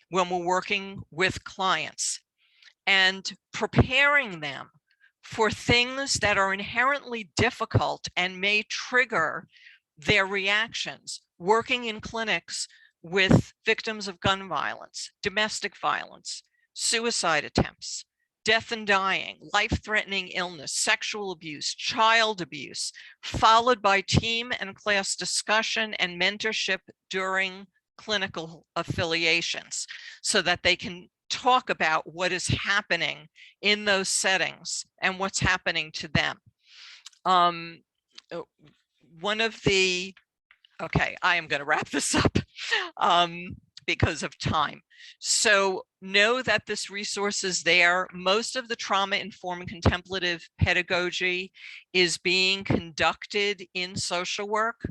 Speaker 2: when we're working with clients, and preparing them for things that are inherently difficult and may trigger their reactions. Working in clinics with victims of gun violence, domestic violence, suicide attempts, death and dying, life-threatening illness, sexual abuse, child abuse, followed by team and class discussion and mentorship during clinical affiliations, so that they can talk about what is happening in those settings and what's happening to them. One of the, okay, I am going to wrap this up because of time. So know that this resource is there. Most of the trauma-informed contemplative pedagogy is being conducted in social work.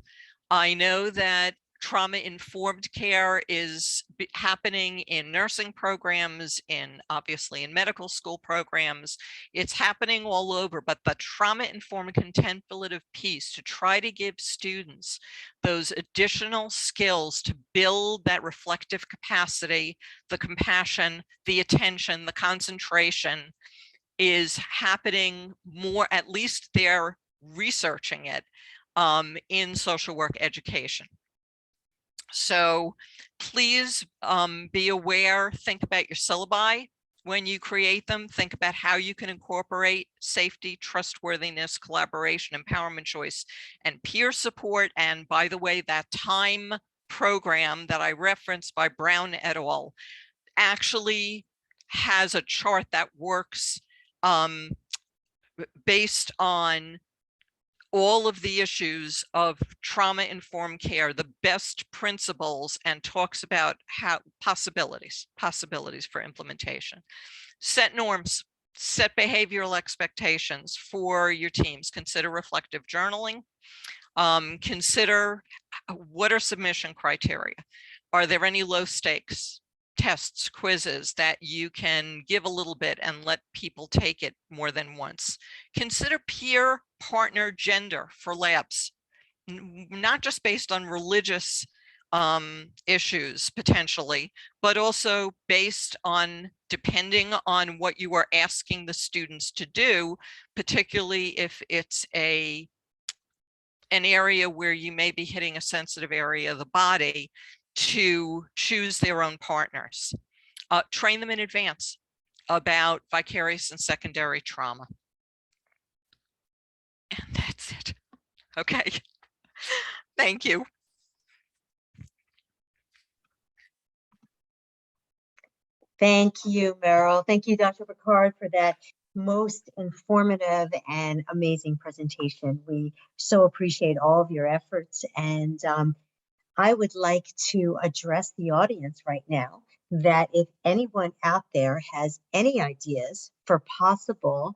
Speaker 2: I know that trauma-informed care is happening in nursing programs, obviously in medical school programs. It's happening all over, but the trauma-informed contemplative piece to try to give students those additional skills to build that reflective capacity, the compassion, the attention, the concentration is happening more, at least they're researching it in social work education. So please be aware, think about your syllabi when you create them, think about how you can incorporate safety, trustworthiness, collaboration, empowerment, choice, and peer support. And by the way, that TIME program that I referenced by Brown et al. Actually has a chart that works based on all of the issues of trauma-informed care, the best principles, and talks about how possibilities for implementation. Set norms, set behavioral expectations for your teams. Consider reflective journaling. Consider what are submission criteria. Are there any low stakes tests, quizzes that you can give a little bit and let people take it more than once? Consider peer, partner, gender for labs, not just based on religious issues potentially, but also based on, depending on what you are asking the students to do, particularly if it's an area where you may be hitting a sensitive area of the body, to choose their own partners. Train them in advance about vicarious and secondary trauma. And that's it. Okay. Thank you.
Speaker 1: Thank you, Meryl. Thank you, Dr. Picard, for that most informative and amazing presentation. We so appreciate all of your efforts, and I would like to address the audience right now that if anyone out there has any ideas for possible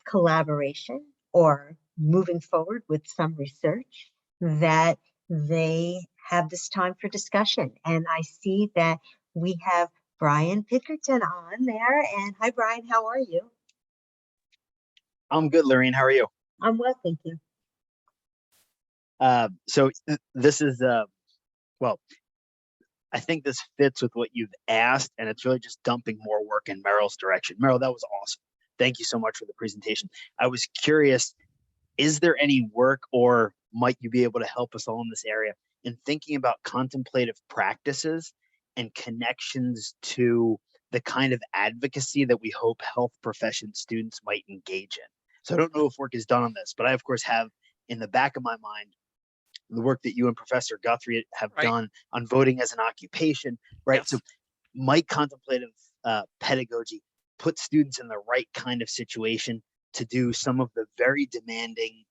Speaker 1: collaboration or moving forward with some research, that they have this time for discussion. And I see that we have Brian Pickerton on there. And hi, Brian, how are you?
Speaker 3: I'm good, Lorraine. How are you?
Speaker 1: I'm well, thank you.
Speaker 3: This is, well, I think this fits with what you've asked, and it's really just dumping more work in Meryl's direction. Meryl, that was awesome. Thank you so much for the presentation. I was curious, is there any work or might you be able to help us all in this area in thinking about contemplative practices and connections to the kind of advocacy that we hope health profession students might engage in? So I don't know if work is done on this, but I, of course, have in the back of my mind the work that you and Professor Guthrie have done on voting as an occupation, right?
Speaker 2: Yes.
Speaker 3: So might contemplative pedagogy put students in the right kind of situation to do some of the very demanding,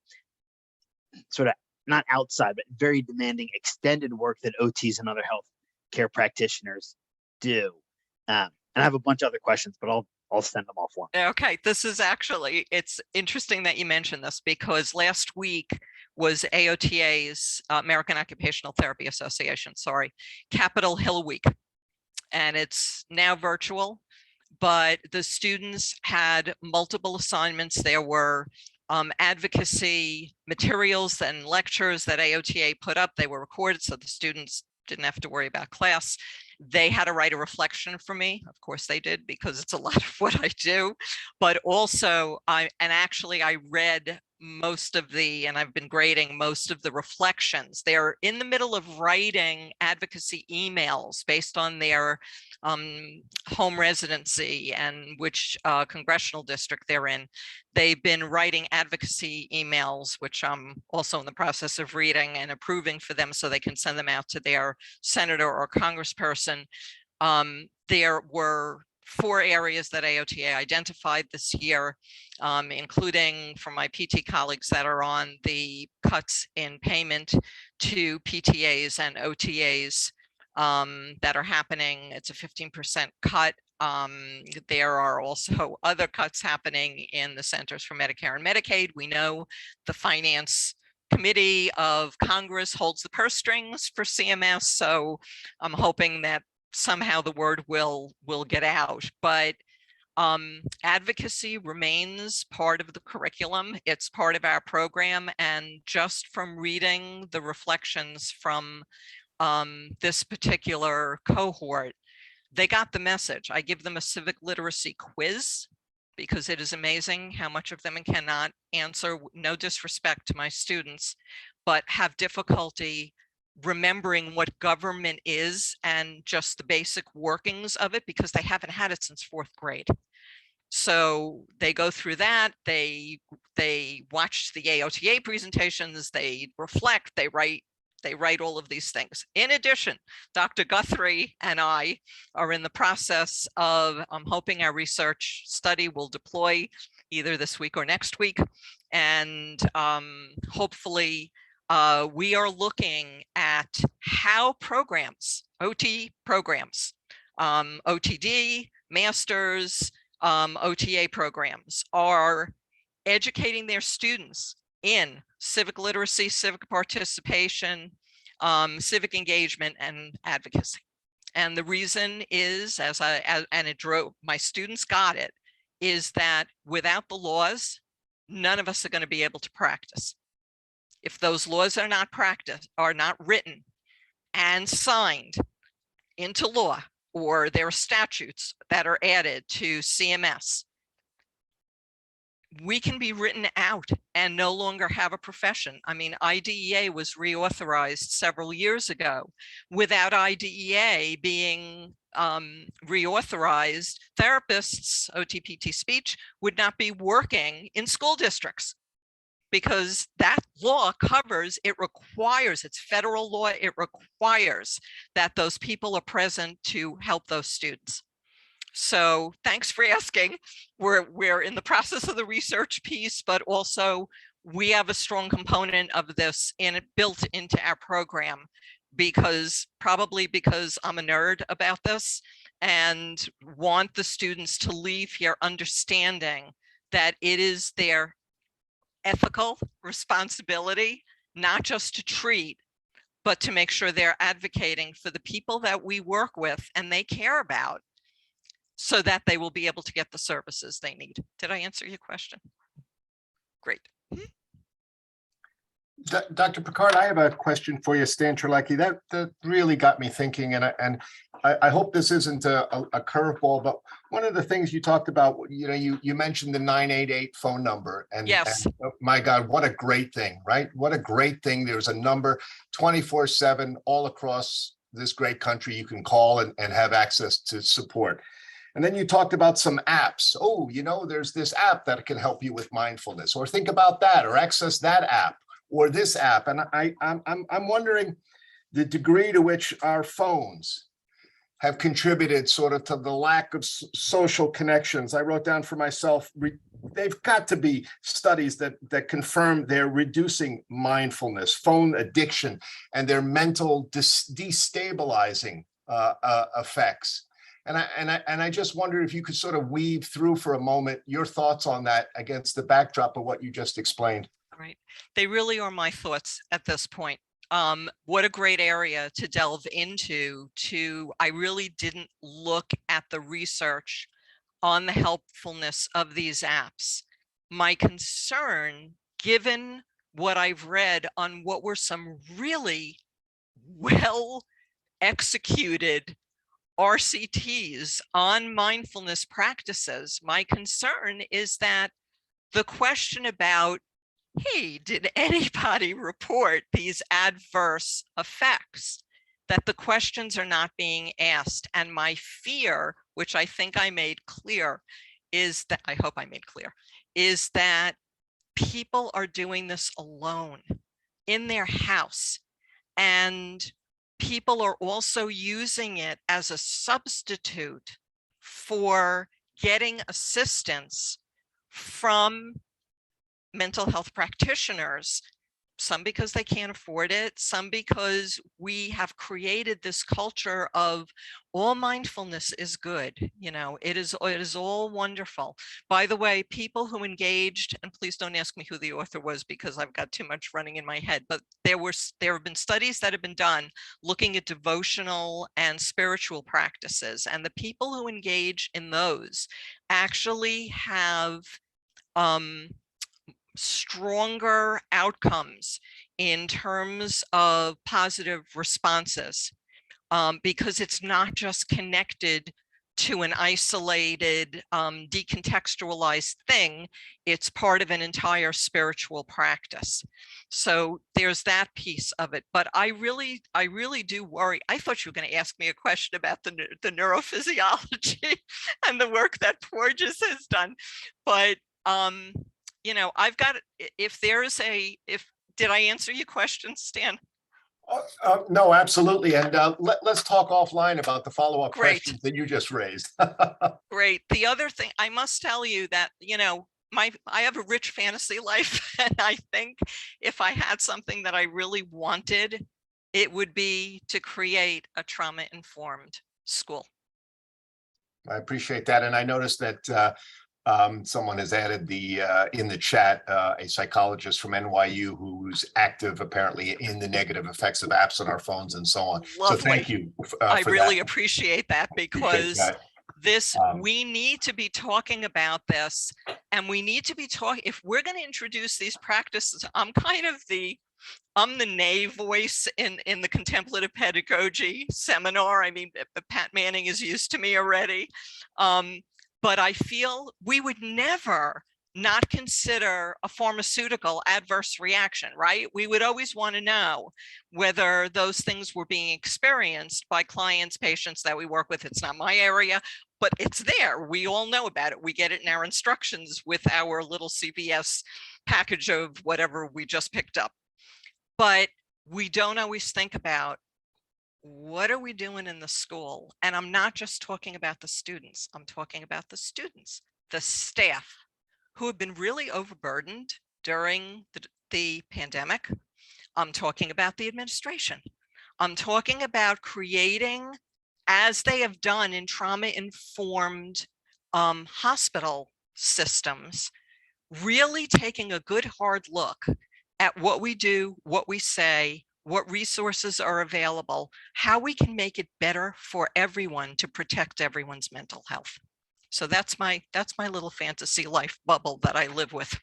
Speaker 3: sort of not outside, but very demanding extended work that OTs and other health care practitioners do? And I have a bunch of other questions, but I'll send them all for me.
Speaker 2: Okay, this is actually, it's interesting that you mentioned this because last week was AOTA's, American Occupational Therapy Association, sorry, Capitol Hill Week. And it's now virtual, but the students had multiple assignments. There were advocacy materials and lectures that AOTA put up. They were recorded so the students didn't have to worry about class. They had to write a reflection for me. Of course they did, because it's a lot of what I do. But also, I read most of and I've been grading most of the reflections. They're in the middle of writing advocacy emails based on their home residency and which congressional district they're in. They've been writing advocacy emails, which I'm also in the process of reading and approving for them so they can send them out to their senator or congressperson. There were 4 areas that AOTA identified this year, including from my PT colleagues that are on the cuts in payment to PTAs and OTAs that are happening. It's a 15% cut. There are also other cuts happening in the Centers for Medicare and Medicaid. We know the Finance Committee of Congress holds the purse strings for CMS, so I'm hoping that somehow the word will get out. But advocacy remains part of the curriculum. It's part of our program, and just from reading the reflections from this particular cohort, they got the message. I give them a civic literacy quiz because it is amazing how much of them cannot answer, no disrespect to my students, but have difficulty remembering what government is and just the basic workings of it because they haven't had it since 4th grade. So they go through that, they watch the AOTA presentations, they reflect, they write all of these things. In addition, Dr. Guthrie and I are in the process of, I'm hoping our research study will deploy either this week or next week. And hopefully we are looking at how programs, OT programs, OTD, masters, OTA programs are educating their students in civic literacy, civic participation, civic engagement, and advocacy. And the reason is, and it drove, my students got it, is that without the laws, none of us are going to be able to practice. If those laws are not practiced, are not written and signed into law, or there are statutes that are added to CMS, we can be written out and no longer have a profession. I mean, IDEA was reauthorized several years ago. Without IDEA being reauthorized, therapists, OT-PT speech, would not be working in school districts because that law covers, it requires, it's federal law, it requires that those people are present to help those students. So thanks for asking. We're in the process of the research piece, but also we have a strong component of this built into our program probably because I'm a nerd about this and want the students to leave here understanding that it is their ethical responsibility, not just to treat, but to make sure they're advocating for the people that we work with and they care about, so that they will be able to get the services they need. Did I answer your question? Great.
Speaker 4: Dr. Picard, I have a question for you, Stan Terlecki. That really got me thinking, and I hope this isn't a curveball, but one of the things you talked about, you mentioned the 988 phone number, and,
Speaker 2: yes.
Speaker 4: and my God, what a great thing, right? What a great thing. There's a number 24/7 all across this great country you can call and have access to support. And then you talked about some apps. Oh, there's this app that can help you with mindfulness, or think about that, or access that app, or this app. And I'm wondering the degree to which our phones have contributed sort of to the lack of social connections. I wrote down for myself, they've got to be studies that confirm they're reducing mindfulness, phone addiction, and their mental destabilizing effects. And I just wonder if you could sort of weave through for a moment your thoughts on that against the backdrop of what you just explained.
Speaker 2: Right. They really are my thoughts at this point. What a great area to delve into. I really didn't look at the research on the helpfulness of these apps. My concern, given what I've read on what were some really well executed RCTs on mindfulness practices, my concern is that the question about, hey, did anybody report these adverse effects, that the questions are not being asked. And my fear, which I think I made clear, is that, I hope I made clear, is that people are doing this alone in their house. And people are also using it as a substitute for getting assistance from mental health practitioners, some because they can't afford it, some because we have created this culture of all mindfulness is good. It is all wonderful. By the way, people who engaged, and please don't ask me who the author was because I've got too much running in my head, but there have been studies that have been done looking at devotional and spiritual practices, and the people who engage in those actually have stronger outcomes in terms of positive responses, because it's not just connected to an isolated, decontextualized thing. It's part of an entire spiritual practice. So there's that piece of it. But I really do worry. I thought you were going to ask me a question about the neurophysiology and the work that Porges has done. But I've got, did I answer your question, Stan?
Speaker 4: No, absolutely. And let's talk offline about the follow-up
Speaker 2: Great.
Speaker 4: questions that you just raised.
Speaker 2: Great. The other thing, I must tell you that, I have a rich fantasy life. And I think if I had something that I really wanted, it would be to create a trauma-informed school.
Speaker 4: I appreciate that. And I noticed that someone has added in the chat a psychologist from NYU who's active apparently in the negative effects of apps on our phones and so on.
Speaker 2: Lovely.
Speaker 4: So thank you.
Speaker 2: I really
Speaker 4: that.
Speaker 2: appreciate that, because we need to be talking about this, and we need to be talking, if we're going to introduce these practices. I'm the nay voice in the contemplative pedagogy seminar. I mean, Pat Manning is used to me already. But I feel we would never not consider a pharmaceutical adverse reaction, right? We would always want to know whether those things were being experienced by clients, patients that we work with. It's not my area, but it's there. We all know about it. We get it in our instructions with our little CVS package of whatever we just picked up. But we don't always think about, what are we doing in the school? And I'm not just talking about the students. I'm talking about the students, the staff, who have been really overburdened during the pandemic. I'm talking about the administration. I'm talking about creating, as they have done in trauma-informed hospital systems, really taking a good hard look at what we do, what we say, what resources are available, how we can make it better for everyone to protect everyone's mental health. So that's my little fantasy life bubble that I live with.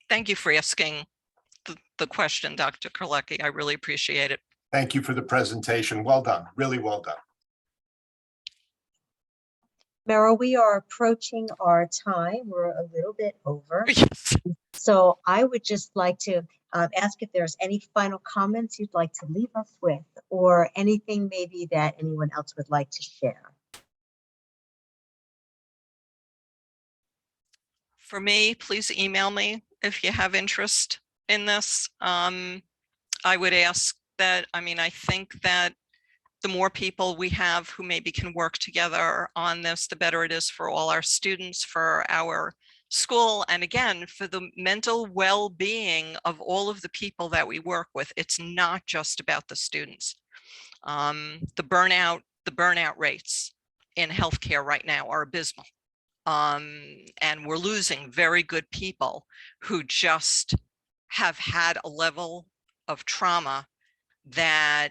Speaker 2: Thank you for asking the question, Dr. Krlecki. I really appreciate it.
Speaker 4: Thank you for the presentation. Well done, really well done.
Speaker 1: Meryl, we are approaching our time. We're a little bit over.
Speaker 2: Yes.
Speaker 1: So I would just like to ask if there's any final comments you'd like to leave us with, or anything maybe that anyone else would like to share.
Speaker 2: For me, please email me if you have interest in this. I would ask that, I think that the more people we have who maybe can work together on this, the better it is for all our students, for our school, and again, for the mental well-being of all of the people that we work with. It's not just about the students. The burnout rates in healthcare right now are abysmal. And we're losing very good people who just have had a level of trauma that,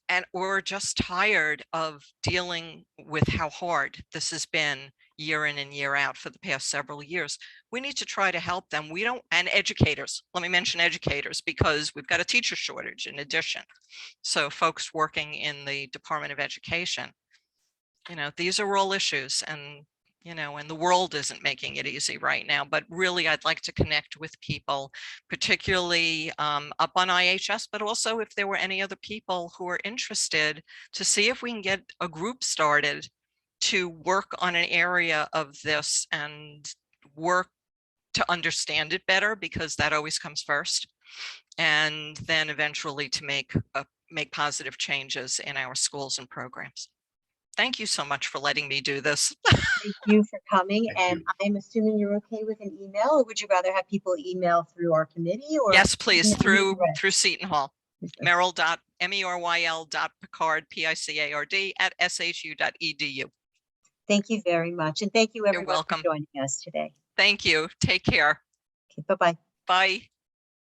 Speaker 2: and we're just tired of dealing with how hard this has been year in and year out for the past several years. We need to try to help them. And educators, let me mention educators, because we've got a teacher shortage in addition. So folks working in the Department of Education, these are all issues, and and the world isn't making it easy right now, but really I'd like to connect with people, particularly up on IHS, but also if there were any other people who are interested, to see if we can get a group started to work on an area of this and work to understand it better, because that always comes first, and then eventually to make positive changes in our schools and programs. Thank you so much for letting me do this.
Speaker 1: Thank you for coming.
Speaker 4: Thank
Speaker 1: And
Speaker 4: you.
Speaker 1: I'm assuming you're okay with an email, or would you rather have people email through our committee? Or
Speaker 2: Yes, please, through
Speaker 1: direct?
Speaker 2: Seton Hall. Meryl.Picard, Picard @shu.edu.
Speaker 1: Thank you very much. And thank you everyone for
Speaker 2: welcome.
Speaker 1: joining us today.
Speaker 2: Thank you. Take care.
Speaker 1: Okay, bye-bye.
Speaker 2: Bye.